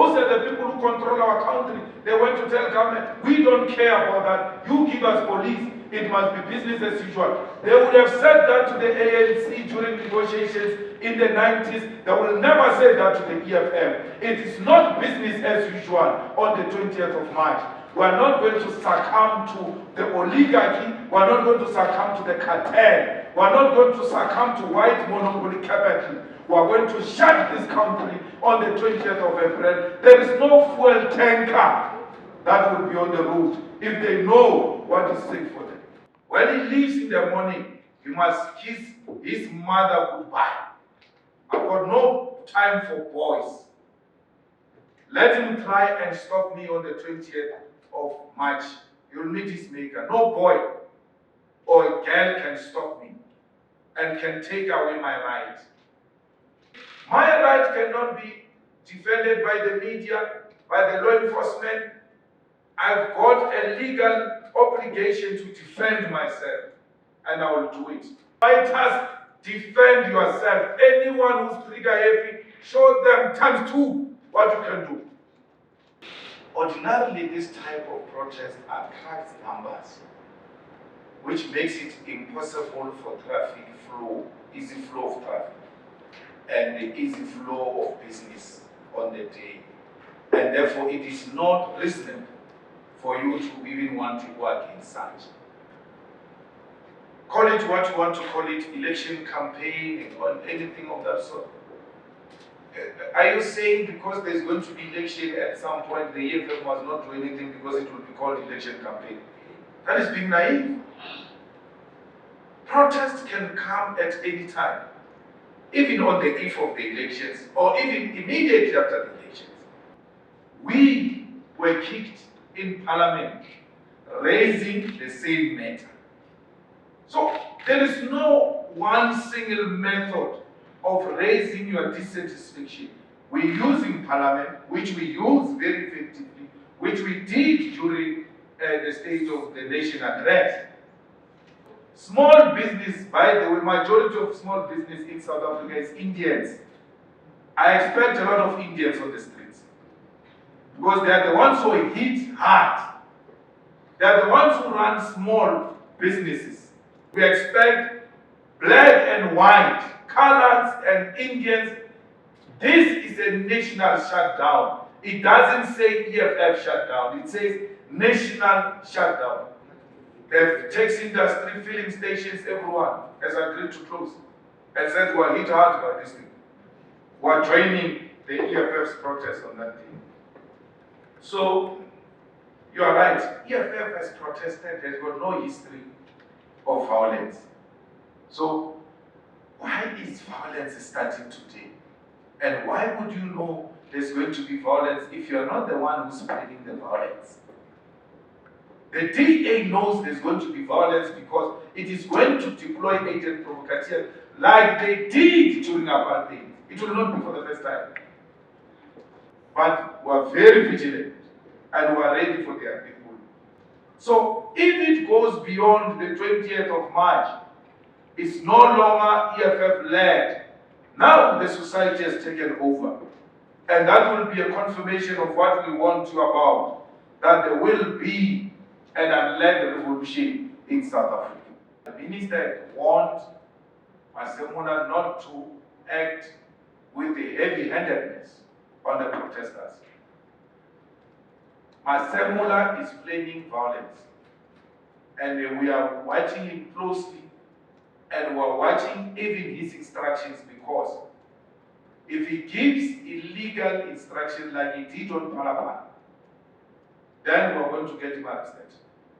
Those are the people who control our country. They went to tell government, we don't care about that. You give us police. It must be business as usual. They would have said that to the ANC during negotiations in the 90s. They will never say that to the EFF. It is not business as usual on the 20th of March. We are not going to succumb to the oligarchy. We are not going to succumb to the cartel. We are not going to succumb to white monopoly capital. We are going to shut this country on the 20th of April. There is no fuel tanker that will be on the road if they know what is safe for them. When he leaves in the morning, he must kiss his mother goodbye. I've got no time for boys. Let him try and stop me on the 20th of March. You'll meet his maker. No boy or a girl can stop me and can take away my right. My right cannot be defended by the media, by the law enforcement. I've got a legal obligation to defend myself, and I will do it. Fighters, defend yourself. Anyone who's trigger happy, show them ×2 what you can do. Ordinarily, this type of protest attracts numbers, which makes it impossible for traffic flow, easy flow of traffic, and the easy flow of business on the day. And therefore, it is not reasonable for you to even want to work in such. Call it what you want to call it, election campaign or anything of that sort. Are you saying because there's going to be election at some point, the EFF must not do anything because it will be called election campaign? That is being naive. Protests can come at any time, even on the eve of the elections or even immediately after the elections. We were kicked in Parliament raising the same matter. So there is no one single method of raising your dissatisfaction. We use in Parliament, which we use very effectively, which we did during the State of the Nation address. Small business, by the way, majority of small business in South Africa is Indians. I expect a lot of Indians on the streets because they are the ones who hit hard. They are the ones who run small businesses. We expect black and white, colors and Indians. This is a national shutdown. It doesn't say EFF shutdown. It says national shutdown. The taxi industry, filling stations, everyone has agreed to close and said we are hit hard by this thing. We are joining the EFF's protest on that day. So, you are right. EFF has protested, has got no history of violence. So, why is violence starting today? And why would you know there's going to be violence if you're not the one who's spreading the violence? The DA knows there's going to be violence because it is going to deploy agent provocateurs like they did during apartheid. It will not be for the first time. But we are very vigilant and we are ready for their people. So if it goes beyond the 20th of March, it's no longer EFF-led. Now the society has taken over. And that will be a confirmation of what we warned you about, that there will be an unled revolution in South Africa. The minister warned Malema not to act with the heavy-handedness on the protesters. Malema is planning violence, and we are watching him closely, and we are watching even his instructions, because if he gives illegal instructions like he did on Palapa, then we are going to get him arrested.